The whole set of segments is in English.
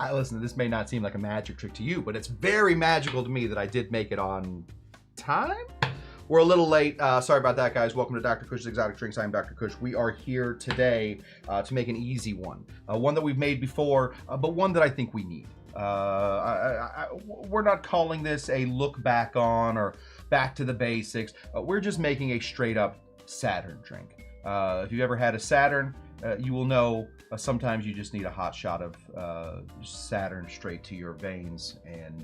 Listen, this may not seem like a magic trick to you, but it's very magical to me that I did make it on time. We're a little late. Sorry about that, guys. Welcome to Dr. Cush's Exotic Drinks. I'm Dr. Cush. We are here today to make an easy one. One that we've made before, but one that I think we need. We're not calling this a look back on or back to the basics. We're just making a straight up Saturn drink. If you've ever had a Saturn, you will know sometimes you just need a hot shot of Saturn straight to your veins. And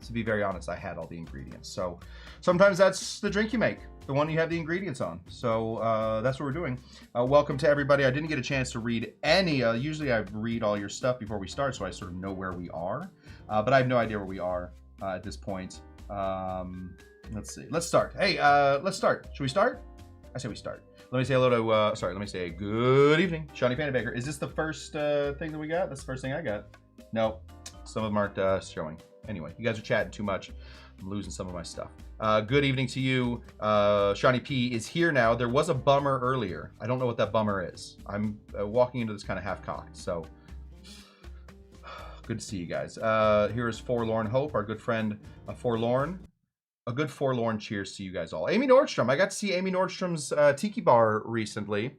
to be very honest, I had all the ingredients. So sometimes that's the drink you make, the one you have the ingredients on. So that's what we're doing. Welcome to everybody. I didn't get a chance to read any. Usually I read all your stuff before we start, so I sort of know where we are. But I have no idea where we are at this point. Let's see. Let's start. Hey, let's start. Should we start? I say we start. Let me say hello to, let me say good evening, Shawnee Baker. Is this the first thing that we got? That's the first thing I got. No, some of them aren't showing. Anyway, you guys are chatting too much. I'm losing some of my stuff. Good evening to you. Shawnee P is here now. There was a bummer earlier. I don't know what that bummer is. I'm walking into this kind of half-cocked, so good to see you guys. Here is Forlorn Hope, our good friend Forlorn. A good forlorn cheers to you guys all. Amy Nordstrom. I got to see Amy Nordstrom's Tiki bar recently.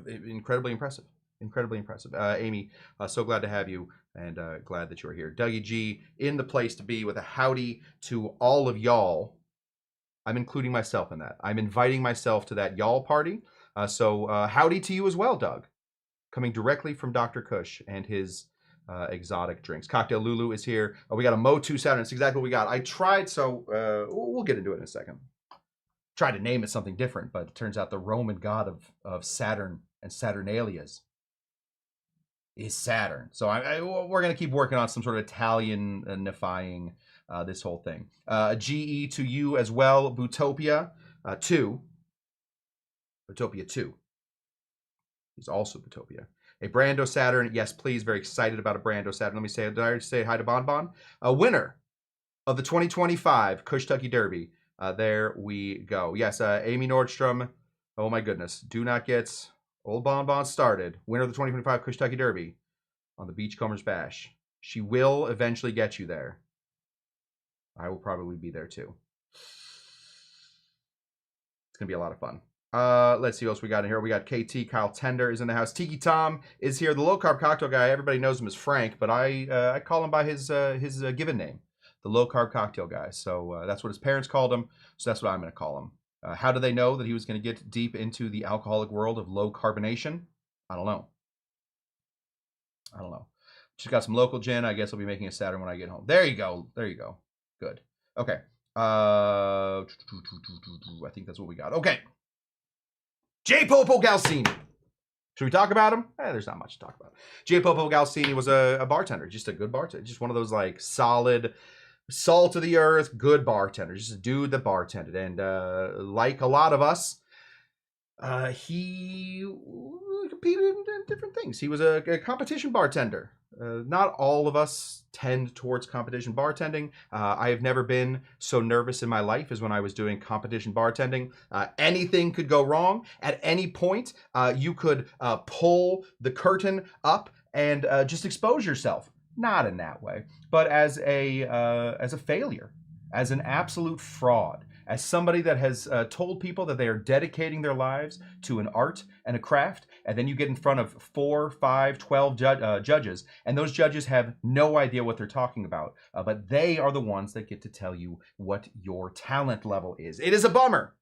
Incredibly impressive. Incredibly impressive. Amy, so glad to have you and glad that you're here. Dougie G in the place to be with a howdy to all of y'all. I'm including myself in that. I'm inviting myself to that y'all party. So howdy to you as well, Doug. Coming directly from Dr. Cush and his exotic drinks. Cocktail Lulu is here. We got a Motu Saturn. It's exactly what we got. I tried, so we'll get into it in a second. Tried to name it something different, but it turns out the Roman god of Saturn and Saturnalias is Saturn. So we're going to keep working on some sort of Italian-ifying this whole thing. GE to you as well. Bootopia 2. Bootopia 2. He's also Bootopia. A Brando Saturn. Yes, please. Very excited about a Brando Saturn. Let me say, did I already say hi to Bon Bon? A winner of the 2025 Cush Tucky Derby. There we go. Yes, Amy Nordstrom. Oh my goodness. Do not get old Bon Bon started. Winner of the 2025 Cush Tucky Derby on the Beachcombers Bash. She will eventually get you there. I will probably be there too. It's going to be a lot of fun. Let's see what else we got in here. We got KT, Kyle Tender is in the house. Tiki Tom is here. The low-carb cocktail guy, everybody knows him as Frank, but I call him by his given name, the low-carb cocktail guy. So that's what his parents called him, so that's what I'm going to call him. How do they know that he was going to get deep into the alcoholic world of low carbonation? I don't know. Just got some local gin. I guess I'll be making a Saturn when I get home. There you go. Good. Okay. I think that's what we got. Okay. J. Popo Galsini. Should we talk about him? There's not much to talk about. J. Popo Galsini was a bartender, just a good bartender, just one of those like solid, salt of the earth, good bartender, just a dude that bartended. And like a lot of us, he competed in different things. He was a competition bartender. Not all of us tend towards competition bartending. I have never been so nervous in my life as when I was doing competition bartending. Anything could go wrong. At any point, you could pull the curtain up and just expose yourself. Not in that way, but as a failure, as an absolute fraud, as somebody that has told people that they are dedicating their lives to an art and a craft, and then you get in front of 4, 5, 12 judges, and those judges have no idea what they're talking about, but they are the ones that get to tell you what your talent level is. It is a bummer.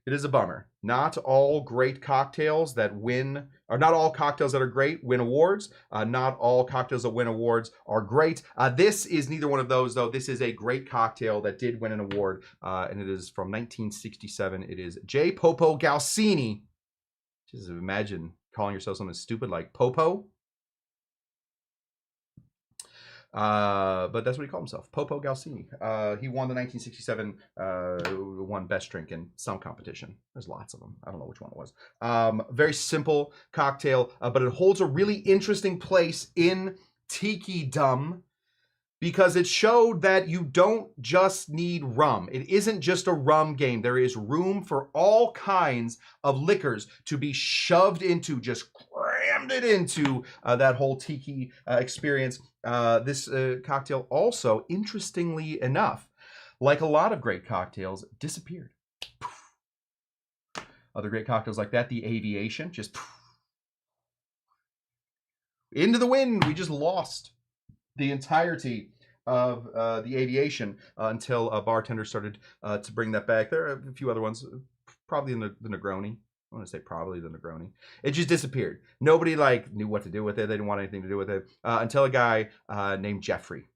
It is a bummer. Not all great cocktails that win, or not all cocktails that are great win awards. Not all cocktails that win awards are great. This is neither one of those, though. This is a great cocktail that did win an award, and it is from 1967. It is J. Popo Galsini. Just imagine calling yourself something stupid like Popo. But that's what he called himself, Popo Galsini. He won the 1967 won best drink in some competition. There's lots of them. I don't know which one it was. Very simple cocktail, but it holds a really interesting place in Tiki-dom because it showed that you don't just need rum. It isn't just a rum game. There is room for all kinds of liquors to be shoved into, just crammed crammed it into that whole tiki experience. This cocktail also, interestingly enough, like a lot of great cocktails, disappeared. Other great cocktails like that, the Aviation, just into the wind. We just lost the entirety of the Aviation until bartenders started to bring that back. There are a few other ones, probably the Negroni. I want to say probably the Negroni. It just disappeared. Nobody knew what to do with it. They didn't want anything to do with it until a guy named Jeffrey.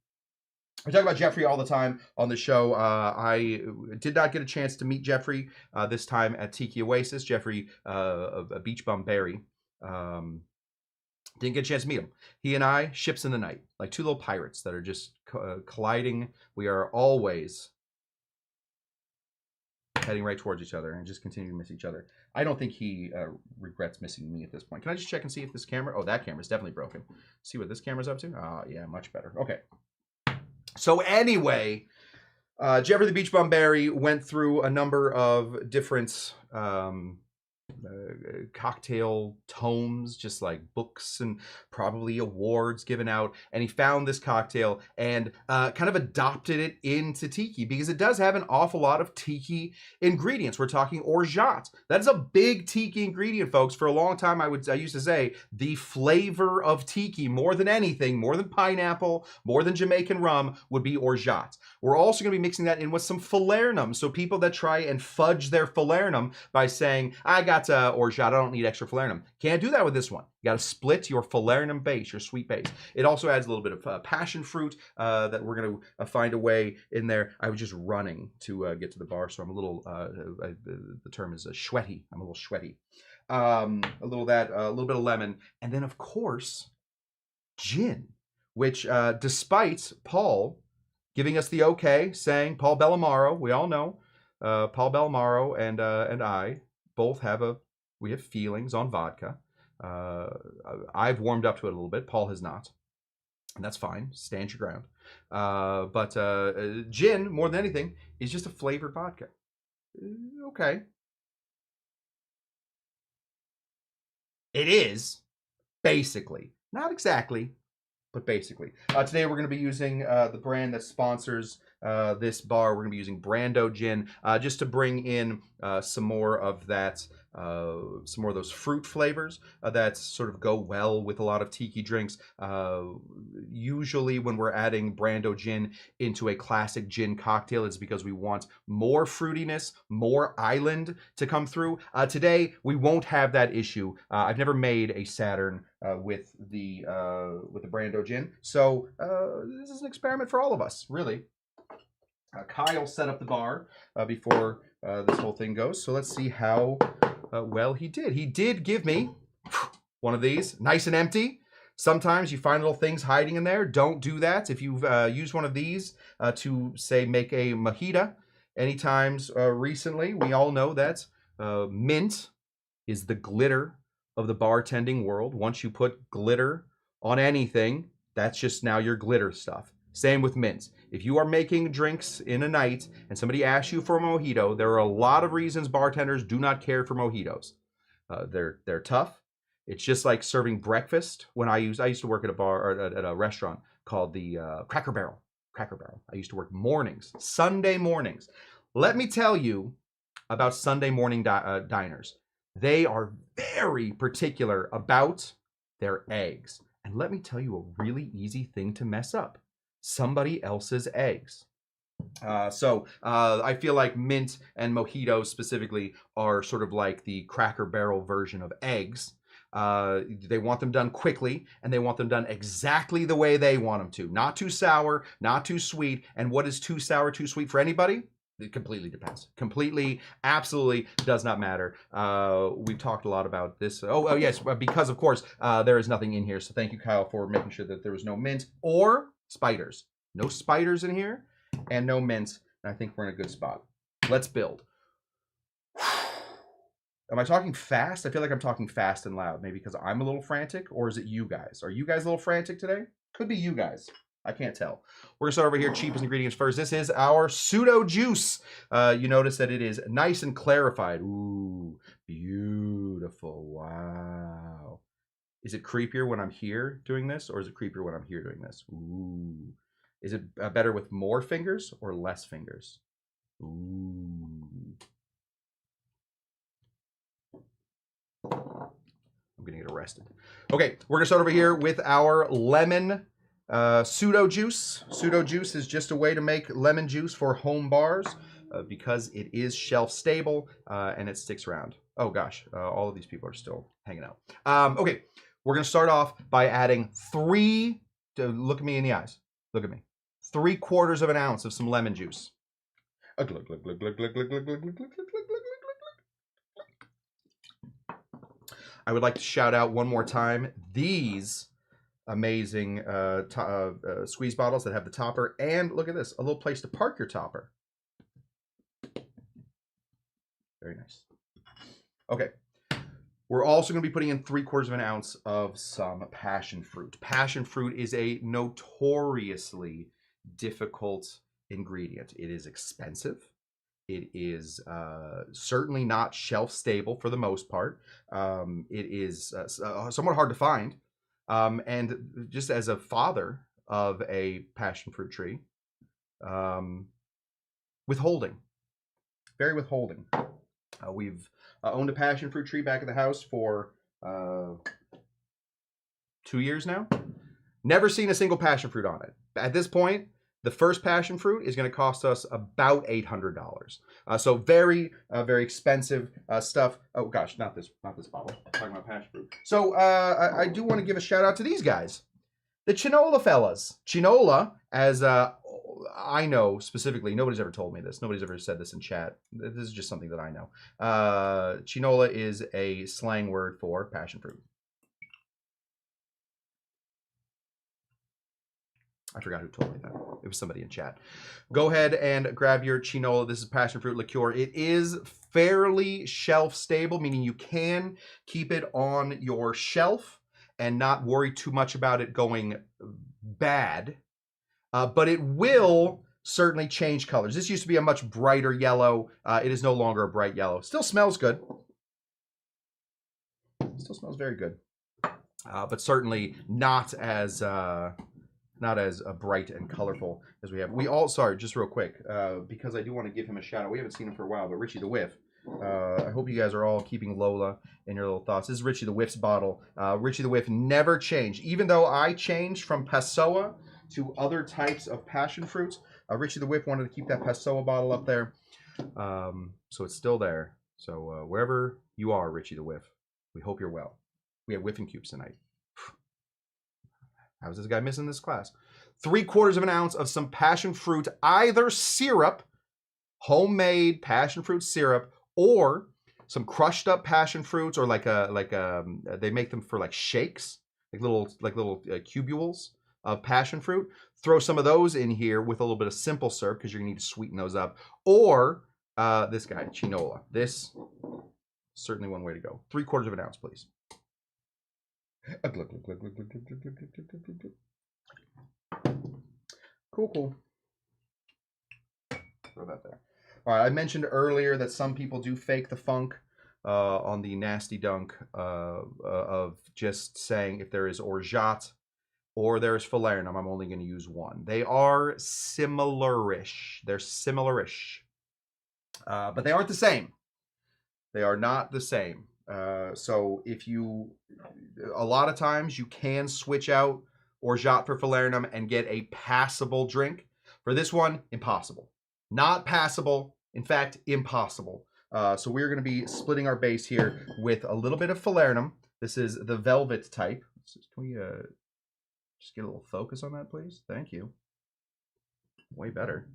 I talk about Jeffrey all the time on the show. I did not get a chance to meet Jeffrey this time at Tiki Oasis. Jeffrey, a beach bum Barry. Didn't get a chance to meet him. He and I, ships in the night, like two little pirates that are just colliding. We are always heading right towards each other and just continue to miss each other. I don't think he regrets missing me at this point. Can I just check and see if this camera... Oh, that camera's definitely broken. See what this camera's up to? Ah, yeah, much better. Okay. So anyway, Jeffrey the Beach Bum Barry went through a number of different cocktail tomes, just like books and probably awards given out, and he found this cocktail and kind of adopted it into tiki because it does have an awful lot of tiki ingredients. We're talking orgeat. That's a big tiki ingredient, folks. For a long time, I used to say the flavor of tiki, more than anything, more than pineapple, more than Jamaican rum, would be orgeat. We're also going to be mixing that in with some falernum. So people that try and fudge their falernum by saying, I got orgeat, I don't need extra falernum. Can't do that with this one. You got to split your falernum base, your sweet base. It also adds a little bit of passion fruit that we're going to find a way in there. I was just running to get to the bar, so I'm a little, the term is sweaty. I'm a little sweaty. A little bit of lemon. And then, of course, gin, which despite Paul giving us the okay, saying Paul Bellamaro, we all know, Paul Bellamaro and I both have feelings on vodka. I've warmed up to it a little bit. Paul has not, and that's fine. Stand your ground. But gin, more than anything, is just a flavored vodka. Okay, it is basically, not exactly, but basically. Today we're going to be using the brand that sponsors this bar. We're going to be using Brando Gin, just to bring in some more of that, some more of those fruit flavors that sort of go well with a lot of tiki drinks. Usually when we're adding Brando Gin into a classic gin cocktail, it's because we want more fruitiness, more island to come through. Today we won't have that issue. I've never made a Saturn with the Brando Gin, so this is an experiment for all of us, really. Kyle set up the bar before this whole thing goes, so let's see how well he did. He did give me one of these, nice and empty. Sometimes you find little things hiding in there. Don't do that. If you've used one of these to, say, make a mojito any times recently, we all know that mint is the glitter of the bartending world. Once you put glitter on anything, that's just now your glitter stuff. Same with mints. If you are making drinks in a night and somebody asks you for a mojito, there are a lot of reasons bartenders do not care for mojitos. They're tough. It's just like serving breakfast. When I used to work at a bar or at a restaurant called the Cracker Barrel. Cracker Barrel. I used to work mornings, Sunday mornings. Let me tell you about Sunday morning diners. They are very particular about their eggs. And let me tell you a really easy thing to mess up. Somebody else's eggs. So I feel like mint and mojitos specifically are sort of like the Cracker Barrel version of eggs. They want them done quickly, and they want them done exactly the way they want them to. Not too sour, not too sweet. And what is too sour, too sweet for anybody? It completely depends. Completely, absolutely does not matter. We've talked a lot about this. Oh yes, because of course there is nothing in here. So thank you, Kyle, for making sure that there was no mint or spiders. No spiders in here and no mint. And I think we're in a good spot. Let's build. Am I talking fast? I feel like I'm talking fast and loud. Maybe because I'm a little frantic, or is it you guys? Are you guys a little frantic today? Could be you guys. I can't tell. We're gonna start over here, cheapest ingredients first. This is our pseudo juice. You notice that it is nice and clarified. Ooh, beautiful. Wow. Is it creepier when I'm here doing this, or is it creepier when I'm here doing this? Ooh. Is it better with more fingers or less fingers? Ooh. I'm gonna get arrested. Okay, we're gonna start over here with our lemon pseudo juice. Pseudo juice is just a way to make lemon juice for home bars because it is shelf stable and it sticks around. Oh gosh, all of these people are still hanging out. Okay, we're gonna start off by adding look at me in the eyes. Look at me. 3/4 of an ounce of some lemon juice. Glug, glug, glug, glug, glug, glug, glug, glug, glug, glug, glug, glug. I would like to shout out one more time these amazing squeeze bottles that have the topper, and look at this, a little place to park your topper. Very nice. Okay, we're also going to be putting in 3/4 of an ounce of some passion fruit. Passion fruit is a notoriously difficult ingredient. It is expensive. It is certainly not shelf stable for the most part. It is somewhat hard to find. And just as a father of a passion fruit tree, withholding, very withholding. We've owned a passion fruit tree back at the house for 2 years now. Never seen a single passion fruit on it. At this point, the first passion fruit is going to cost us about $800. So very, very expensive stuff. Oh gosh, not this bottle. I'm talking about passion fruit. So I do want to give a shout out to these guys, the Chinola fellas. Chinola, as I know specifically, nobody's ever told me this. Nobody's ever said this in chat. This is just something that I know. Chinola is a slang word for passion fruit. I forgot who told me that. It was somebody in chat. Go ahead and grab your Chinola. This is passion fruit liqueur. It is fairly shelf stable, meaning you can keep it on your shelf and not worry too much about it going bad. But it will certainly change colors. This used to be a much brighter yellow. It is no longer a bright yellow. Still smells good. Still smells very good. But certainly not as bright and colorful as we have. Sorry, just real quick, because I do want to give him a shout out. We haven't seen him for a while, but Richie the Whiff. I hope you guys are all keeping Lola in your little thoughts. This is Richie the Whiff's bottle. Richie the Whiff never changed. Even though I changed from Passoa to other types of passion fruits, Richie the Whiff wanted to keep that Passoa bottle up there. So it's still there. So wherever you are, Richie the Whiff, we hope you're well. We have whiffing cubes tonight. How is this guy missing this class? 3/4 of an ounce of some passion fruit, either syrup, homemade passion fruit syrup, or some crushed up passion fruits, or they make them for like shakes, like little cubules of passion fruit. Throw some of those in here with a little bit of simple syrup because you're gonna need to sweeten those up. Or this guy, Chinola. This certainly one way to go. 3/4 of an ounce, please. Cool. Throw that there. All right, I mentioned earlier that some people do fake the funk on the nasty dunk of just saying if there is orgeat or there is falernum, I'm only going to use one. They are similar-ish. They're similar-ish. But they aren't the same. They are not the same. So a lot of times you can switch out orgeat for falernum and get a passable drink. For this one, impossible. Not passable, in fact, impossible. So we're going to be splitting our base here with a little bit of falernum. This is the velvet type. Can we just get a little focus on that, please? Thank you. Way better.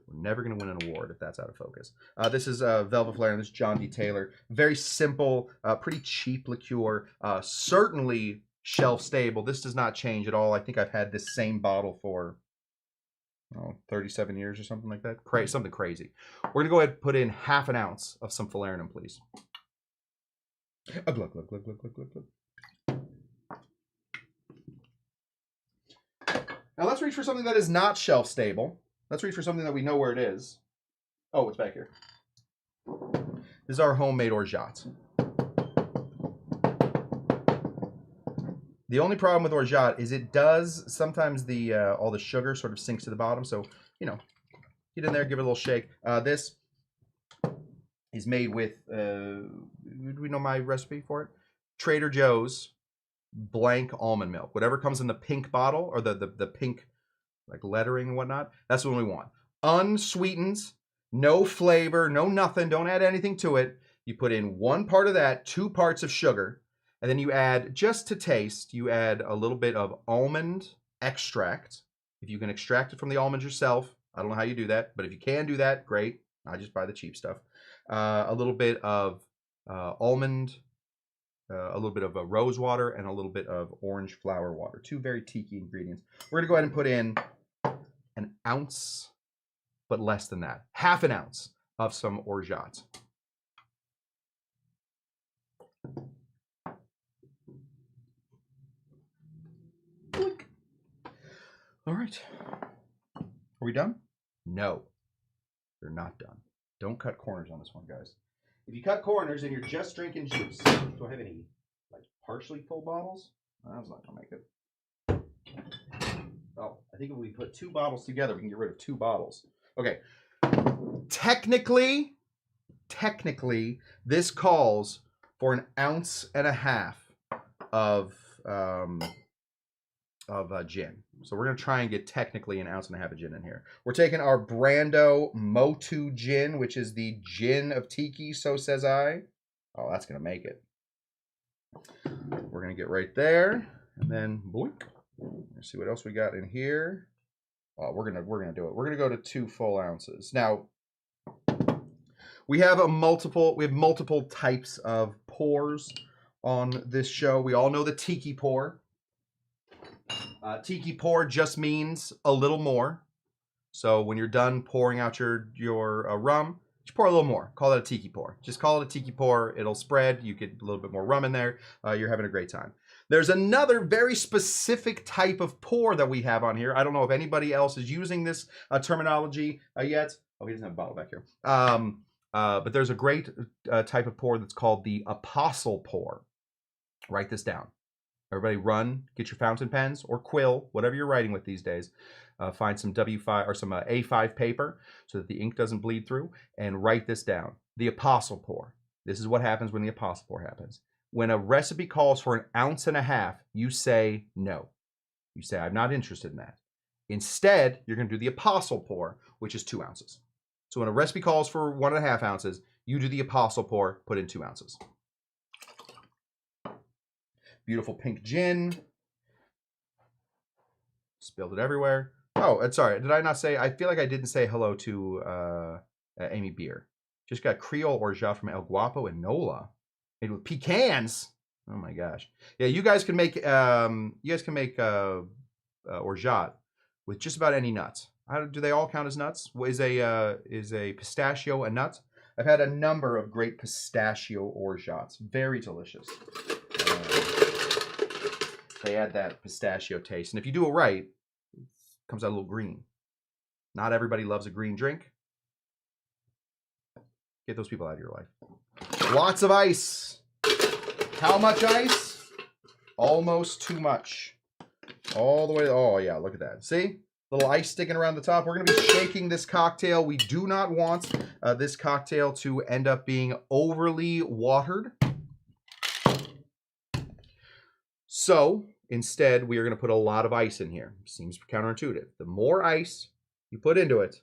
We're never going to win an award if that's out of focus. This is Velvet Falernum. This is John D. Taylor. Very simple, pretty cheap liqueur. Certainly shelf stable. This does not change at all. I think I've had this same bottle for 37 years or something like that. Something crazy. We're going to go ahead and put in 1/2 ounce of some falernum, please. Glug, glug, glug, glug, glug, glug, glug. Now let's reach for something that is not shelf stable. Let's reach for something that we know where it is. Oh, it's back here. This is our homemade orgeat. The only problem with orgeat is it does sometimes the all the sugar sort of sinks to the bottom. So you know, get in there, give it a little shake. This is made with. Do we know my recipe for it? Trader Joe's blank almond milk. Whatever comes in the pink bottle or the pink like lettering and whatnot. That's what we want. Unsweetened, no flavor, no nothing. Don't add anything to it. You put in 1 part of that, 2 parts of sugar. And then you add, just to taste, you add a little bit of almond extract. If you can extract it from the almonds yourself, I don't know how you do that, but if you can do that, great. I just buy the cheap stuff. A little bit of almond, a little bit of rose water, and a little bit of orange flower water. 2 very tiki ingredients. We're gonna go ahead and put in 1 ounce, but less than that. 1/2 ounce of some orgeat. All right. Are we done? No, you're not done. Don't cut corners on this one, guys. If you cut corners and you're just drinking juice, do I have any like partially full bottles? That's not gonna make it. Oh, I think if we put 2 bottles together, we can get rid of 2 bottles. Okay. Technically, this calls for 1.5 ounces of gin. So we're gonna try and get technically 1.5 ounces of gin in here. We're taking our Brando Motu gin, which is the gin of Tiki, so says I. Oh, that's gonna make it. We're gonna get right there, and then boink. Let's see what else we got in here. Oh, we're gonna do it. We're gonna go to 2 full ounces. Now, we have multiple types of pours on this show. We all know the Tiki pour. Tiki pour just means a little more. So when you're done pouring out your rum, just pour a little more. Call it a Tiki pour. Just call it a Tiki pour. It'll spread. You get a little bit more rum in there. You're having a great time. There's another very specific type of pour that we have on here. I don't know if anybody else is using this terminology yet. Oh, he doesn't have a bottle back here. But there's a great type of pour that's called the Apostle pour. Write this down. Everybody run, get your fountain pens or quill, whatever you're writing with these days. Find some W5 or some A5 paper so that the ink doesn't bleed through, and write this down. The Apostle pour. This is what happens when the Apostle pour happens. When a recipe calls for 1.5 ounces, you say no. You say, I'm not interested in that. Instead, you're going to do the Apostle pour, which is 2 ounces. So when a recipe calls for 1.5 ounces, you do the Apostle pour, put in 2 ounces. Beautiful pink gin. Spilled it everywhere. Oh, sorry. Did I not say? I feel like I didn't say hello to Amy Beer. Just got Creole orgeat from El Guapo and Nola. Made with pecans. Oh my gosh. Yeah, you guys can make orgeat with just about any nuts. Do they all count as nuts? Is a pistachio a nut? I've had a number of great pistachio orgeats. Very delicious. They add that pistachio taste. And if you do it right, it comes out a little green. Not everybody loves a green drink. Get those people out of your life. Lots of ice. How much ice? Almost too much. All the way. Oh, yeah, look at that. See? Little ice sticking around the top. We're going to be shaking this cocktail. We do not want this cocktail to end up being overly watered. So, instead, we are going to put a lot of ice in here. Seems counterintuitive. The more ice you put into it,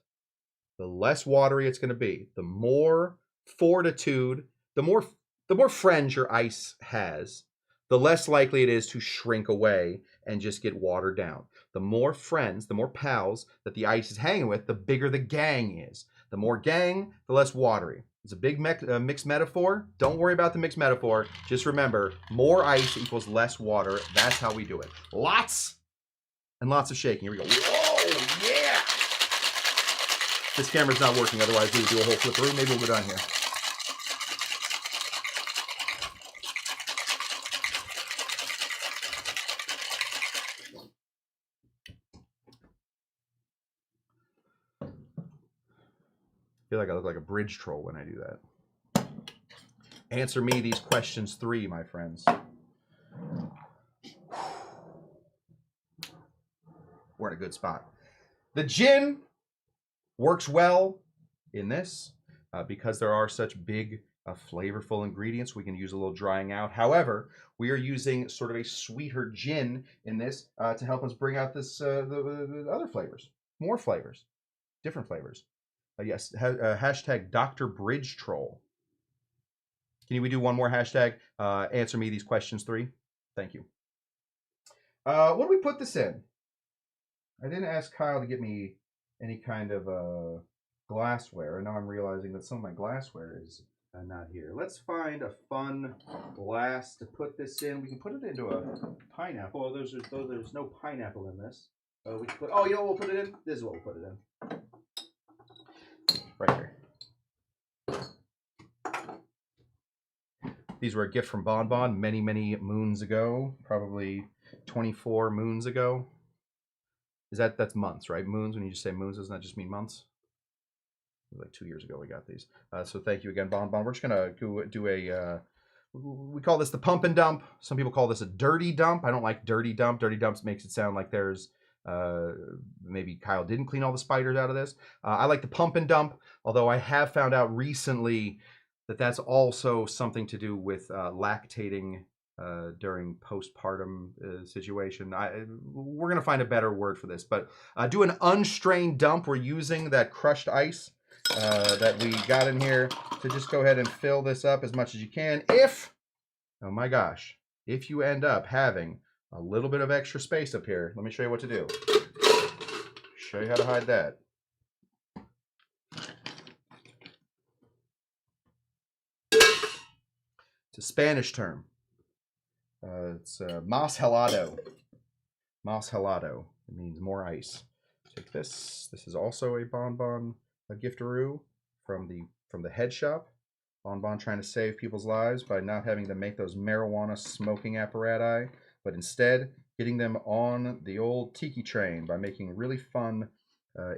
the less watery it's going to be. The more fortitude, the more friends your ice has, the less likely it is to shrink away and just get watered down. The more friends, the more pals that the ice is hanging with, the bigger the gang is. The more gang, the less watery. It's a big mixed metaphor. Don't worry about the mixed metaphor. Just remember, more ice equals less water. That's how we do it. Lots and lots of shaking. Here we go. Whoa, yeah! This camera's not working. Otherwise, we would do a whole flipperoo. Maybe we'll go down here. I feel like I look like a bridge troll when I do that. Answer me these questions 3, my friends. we're in a good spot. The gin works well in this because there are such big, flavorful ingredients. We can use a little drying out. However, we are using sort of a sweeter gin in this to help us bring out this the other flavors, more flavors, different flavors. Yes, hashtag Dr. Bridge Troll. Can we do one more hashtag? Answer me these questions 3. Thank you. What do we put this in? I didn't ask Kyle to get me any kind of glassware, and now I'm realizing that some of my glassware is not here. Let's find a fun glass to put this in. We can put it into a pineapple. Oh, there's no pineapple in this. We can put. Oh, you know what we'll put it in? This is what we'll put it in. Right here. These were a gift from Bon Bon many, many moons ago, probably 24 moons ago. That's months, right? Moons, when you just say moons, doesn't that just mean months? Like 2 years ago we got these. So thank you again, Bon Bon. We're just gonna do a, we call this the pump and dump. Some people call this a dirty dump. I don't like dirty dump. Dirty dumps makes it sound like there's, maybe Kyle didn't clean all the spiders out of this. I like the pump and dump, although I have found out recently that that's also something to do with lactating during postpartum situation. We're going to find a better word for this, but do an unstrained dump. We're using that crushed ice that we got in here to just go ahead and fill this up as much as you can. If, oh my gosh, if you end up having a little bit of extra space up here, let me show you what to do. Show you how to hide that. It's a Spanish term. It's más helado. Más helado. It means more ice. Take this. This is also a Bon Bon giftaroo from the head shop. Bon Bon trying to save people's lives by not having them make those marijuana smoking apparati, but instead getting them on the old Tiki train by making really fun,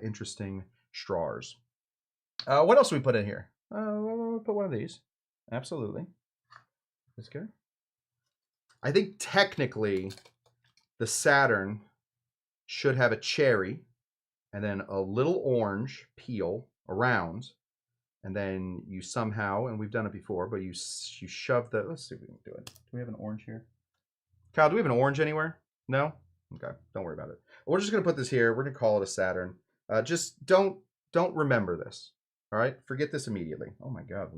interesting straws. What else do we put in here? We'll put one of these. Absolutely. That's good. I think technically the Saturn should have a cherry and then a little orange peel around, and then you somehow, and we've done it before, but you shove the, let's see if we can do it. Do we have an orange here? Kyle, do we have an orange anywhere? No? Okay, don't worry about it. We're just going to put this here. We're going to call it a Saturn. Just don't remember this. All right? Forget this immediately. Oh my God,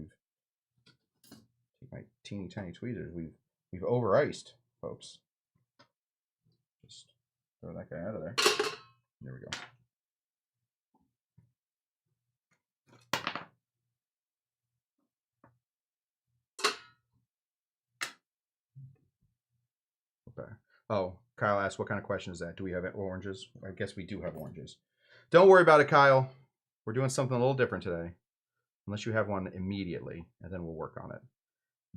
my teeny tiny tweezers, we've over iced, folks. Just throw that guy out of there. There we go. Okay. Oh, Kyle asked, what kind of question is that? Do we have oranges? I guess we do have oranges. Don't worry about it, Kyle. We're doing something a little different today. Unless you have one immediately, and then we'll work on it.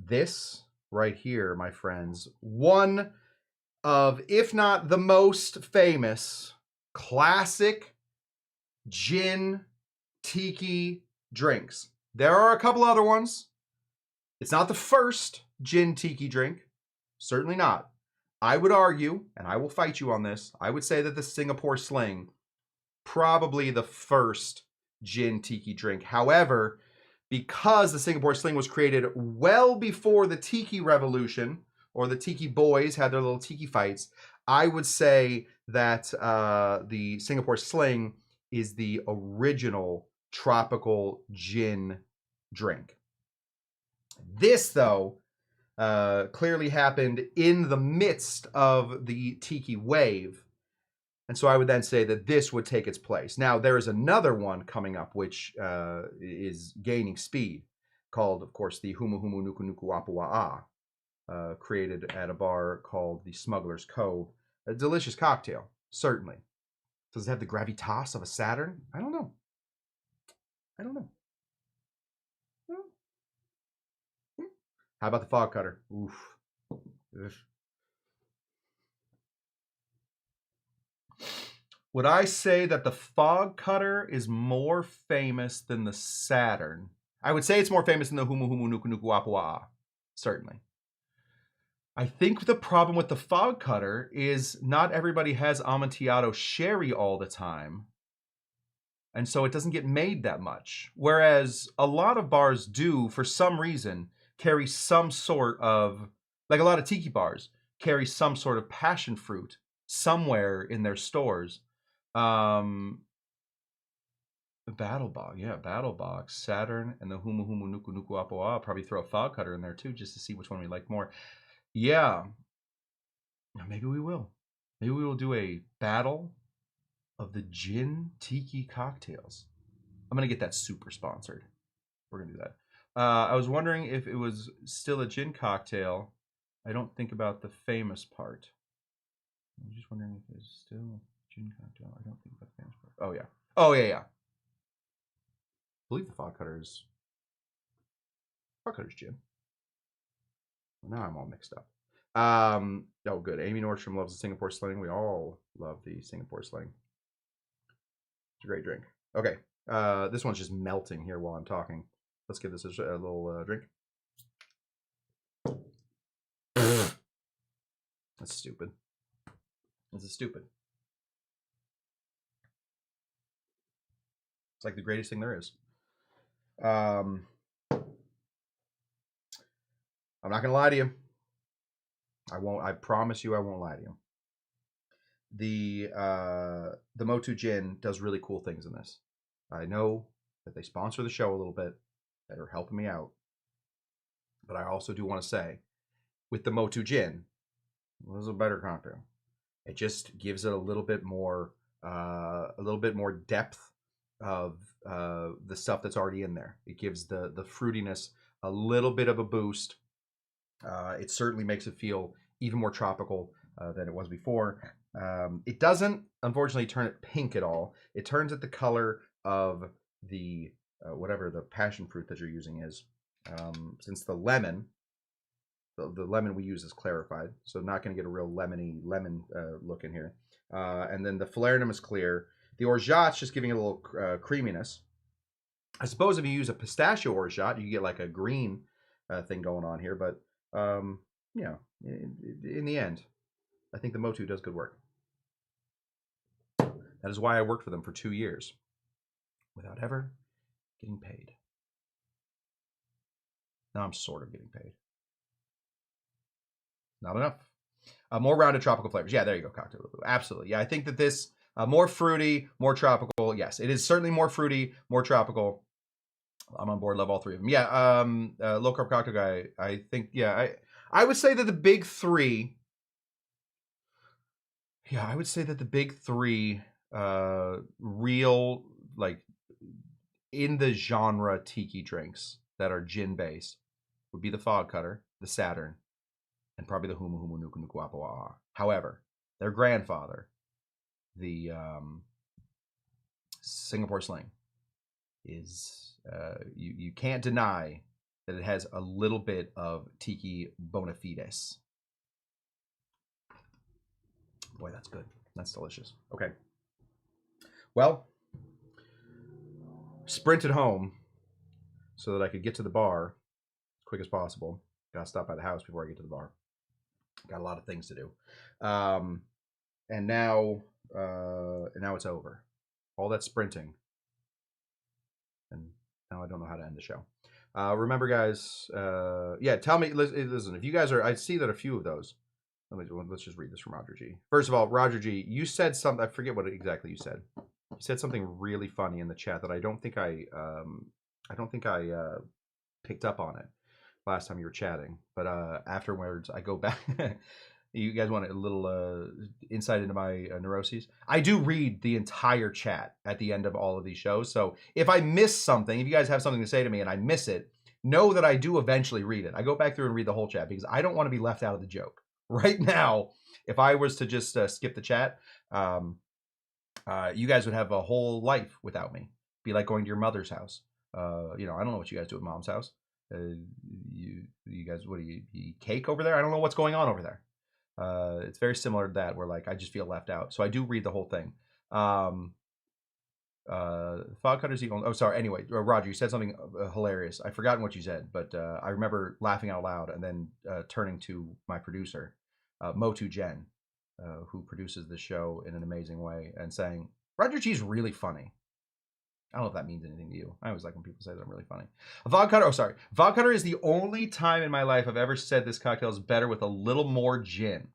This right here, my friends, one of, if not the most famous, classic gin tiki drinks. There are a couple other ones. It's not the first gin tiki drink. Certainly not. I would argue, and I will fight you on this, I would say that the Singapore Sling, probably the first gin tiki drink. However, because the Singapore Sling was created well before the Tiki Revolution, or the Tiki Boys had their little Tiki fights, I would say that the Singapore Sling is the original tropical gin drink. This, though, clearly happened in the midst of the Tiki wave. And so I would then say that this would take its place. Now, there is another one coming up, which is gaining speed, called, of course, the Humu Humu Nuku Nuku Apua'a, created at a bar called the Smuggler's Cove. A delicious cocktail, certainly. Does it have the gravitas of a Saturn? I don't know. I don't know. How about the fog cutter? Oof. Ugh. Would I say that the fog cutter is more famous than the Saturn? I would say it's more famous than the Humu Humu Nuku Nuku Apua'a. Certainly. I think the problem with the fog cutter is not everybody has Amontillado sherry all the time. And so it doesn't get made that much. Whereas a lot of bars do, for some reason, carry some sort of, like a lot of tiki bars, carry some sort of passion fruit somewhere in their stores. Battle Box, yeah, Battle Box, Saturn, and the Humu Humu Nuku Nuku Apo. I'll probably throw a fog cutter in there too, just to see which one we like more. Yeah, maybe we will. Maybe we will do a battle of the gin tiki cocktails. I'm gonna get that super sponsored. We're gonna do that. I was wondering if it was still a gin cocktail. I don't think about the famous part. I'm just wondering if it's still a gin cocktail. I don't think about the famous part. Oh yeah. Oh yeah, yeah. I believe the fog cutter's gin. Now I'm all mixed up. Oh good. Amy Nordstrom loves the Singapore sling. We all love the Singapore sling. It's a great drink. Okay. This one's just melting here while I'm talking. Let's give this a little drink. That's stupid. This is stupid. It's like the greatest thing there is. I'm not gonna lie to you. I won't. I promise you, I won't lie to you. The Motu Gin does really cool things in this. I know that they sponsor the show a little bit, that are helping me out, but I also do want to say, with the Motu Gin, this is a better cocktail. It just gives it a little bit more depth of the stuff that's already in there. It gives the fruitiness a little bit of a boost. It certainly makes it feel even more tropical than it was before. It doesn't, unfortunately, turn it pink at all. It turns it the color of the whatever the passion fruit that you're using is. Since the lemon, the lemon we use is clarified, so not going to get a real lemon look in here. And then the falernum is clear. The orgeat's just giving it a little creaminess. I suppose if you use a pistachio orgeat, you get like a green thing going on here. But you know, in the end, I think the Motu does good work. That is why I worked for them for 2 years without ever getting paid. Now I'm sort of getting paid. Not enough. More rounded tropical flavors. Yeah, there you go, cocktail. Absolutely. Yeah, I think that this more fruity, more tropical. Yes, it is certainly more fruity, more tropical. I'm on board. Love all three of them. Yeah, low carb cocktail guy. I think. Yeah, I would say that the big three. Yeah, I would say that the big three, real like in the genre tiki drinks that are gin based, would be the Fog Cutter, the Saturn, and probably the Humu Humu Nuku Nuku Apo Aha. However, their grandfather, the Singapore Sling, is you can't deny that it has a little bit of tiki bona fides. Boy, that's good. That's delicious. Okay. Well, sprinted home so that I could get to the bar as quick as possible. Got to stop by the house before I get to the bar. Got a lot of things to do. And now it's over. All that sprinting. And now I don't know how to end the show. Remember, guys, yeah, tell me, listen, if you guys are, I see that a few of those. Let's just read this from Roger G. First of all, Roger G, you said something, I forget what exactly you said. You said something really funny in the chat that I don't think I picked up on it last time you were chatting. But afterwards, I go back. You guys want a little insight into my neuroses? I do read the entire chat at the end of all of these shows. So if I miss something, if you guys have something to say to me and I miss it, know that I do eventually read it. I go back through and read the whole chat because I don't want to be left out of the joke. Right now, if I was to just skip the chat, you guys would have a whole life without me. Be like going to your mother's house. I don't know what you guys do at mom's house. You guys, what do you eat cake over there? I don't know what's going on over there. It's very similar to that, where like I just feel left out. So I do read the whole thing. Fog Cutter's the only... Oh, sorry. Anyway, Roger, you said something hilarious. I've forgotten what you said, but I remember laughing out loud and then turning to my producer, Motu Jen, who produces the show in an amazing way, and saying, Roger G's really funny. I don't know if that means anything to you. I always like when people say that I'm really funny. A vodka cutter. Oh, sorry. Vodka cutter is the only time in my life I've ever said this cocktail is better with a little more gin.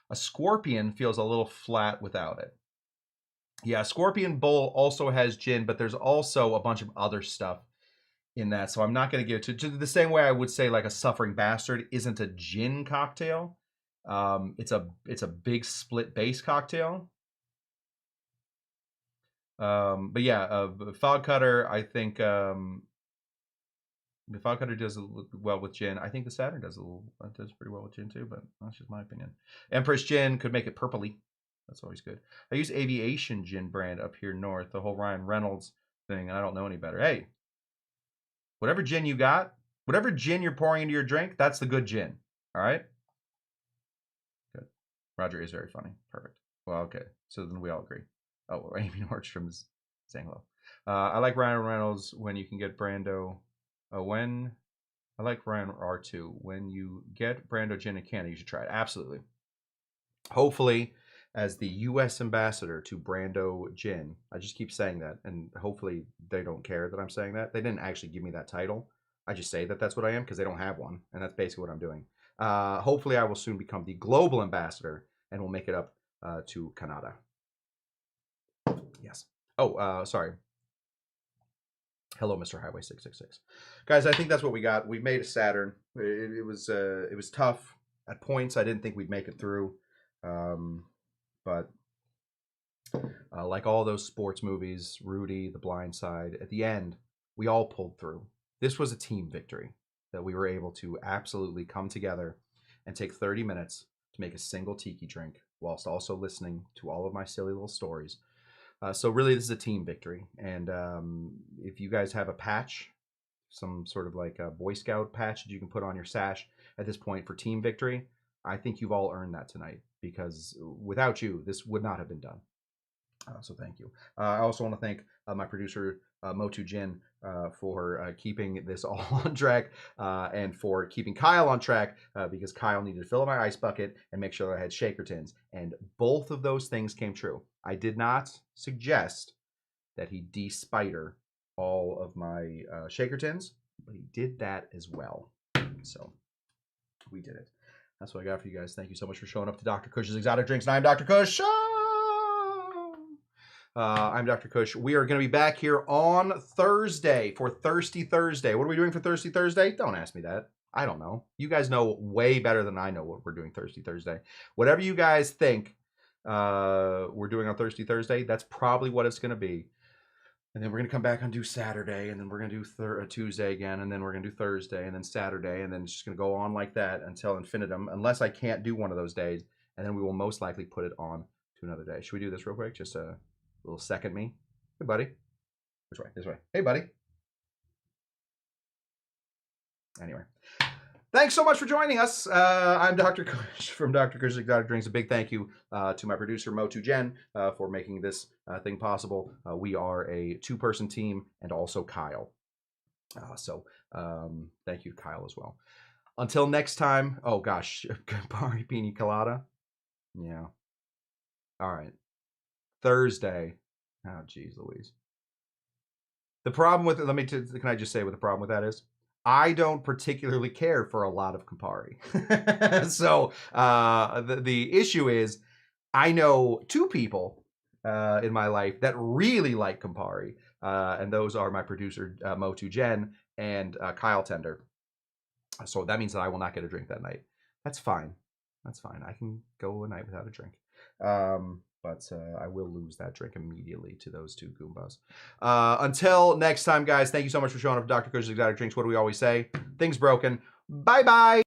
A scorpion feels a little flat without it. Yeah, Scorpion Bowl also has gin, but there's also a bunch of other stuff in that. So I'm not going to give it to the same way I would say like a Suffering Bastard isn't a gin cocktail. It's a big split base cocktail. But yeah, Fog Cutter, I think the Fog Cutter does well with gin. I think the Saturn does pretty well with gin too, but that's just my opinion. Empress Gin could make it purpley. That's always good. I use Aviation Gin brand up here north, the whole Ryan Reynolds thing, and I don't know any better. Hey, whatever gin you got, whatever gin you're pouring into your drink, that's the good gin. All right? Good. Roger is very funny. Perfect. Well, okay. So then we all agree. Oh, Amy Nordstrom is saying hello. I like Ryan Reynolds when you can get Brando. I like Ryan R2. When you get Brando Gin in Canada, you should try it. Absolutely. Hopefully, as the U.S. ambassador to Brando Gin, I just keep saying that, and hopefully they don't care that I'm saying that. They didn't actually give me that title. I just say that that's what I am because they don't have one, and that's basically what I'm doing. Hopefully, I will soon become the global ambassador, and we'll make it up to Canada. Yes. Oh, sorry. Hello, Mr. Highway 666. Guys, I think that's what we got. We made a Saturn. It was tough. At points, I didn't think we'd make it through. But like all those sports movies, Rudy, The Blind Side, at the end, we all pulled through. This was a team victory that we were able to absolutely come together and take 30 minutes to make a single tiki drink whilst also listening to all of my silly little stories. So really, this is a team victory. And if you guys have a patch, some sort of like a Boy Scout patch that you can put on your sash at this point for team victory, I think you've all earned that tonight, because without you, this would not have been done. So thank you. I also want to thank my producer, Motu Jin, for keeping this all on track and for keeping Kyle on track because Kyle needed to fill up my ice bucket and make sure that I had shaker tins. And both of those things came true. I did not suggest that he de-spider all of my shaker tins, but he did that as well. So we did it. That's what I got for you guys. Thank you so much for showing up to Dr. Cush's Exotic Drinks. And I'm Dr. Cush. I'm Dr. Cush. We are going to be back here on Thursday for Thirsty Thursday. What are we doing for Thirsty Thursday? Don't ask me that. I don't know. You guys know way better than I know what we're doing Thirsty Thursday. Whatever you guys think we're doing on Thirsty Thursday, that's probably what it's going to be. And then we're going to come back and do Saturday, and then we're going to do Tuesday again, and then we're going to do Thursday, and then Saturday, and then it's just going to go on like that until infinitum, unless I can't do one of those days, and then we will most likely put it on to another day. Should we do this real quick? Just a little second me. Hey, buddy. Which way? This way. Hey, buddy. Anyway. Thanks so much for joining us. I'm Dr. Cush from Dr. Cush's Exotic Drinks. A big thank you to my producer, Motu Jen, for making this thing possible. We are a two-person team, and also Kyle. So thank you to Kyle as well. Until next time. Oh, gosh. Campari Pina Colada. Yeah. All right. Thursday. Oh, geez, Louise. The problem with it, can I just say what the problem with that is? I don't particularly care for a lot of Campari. So the issue is I know two people in my life that really like Campari, and those are my producer, Motu Jen, and Kyle Tender. So that means that I will not get a drink that night. That's fine. That's fine. I can go a night without a drink. But I will lose that drink immediately to those two Goombas. Until next time, guys, thank you so much for showing up to Dr. Cush's Exotic Drinks. What do we always say? Things broken. Bye-bye.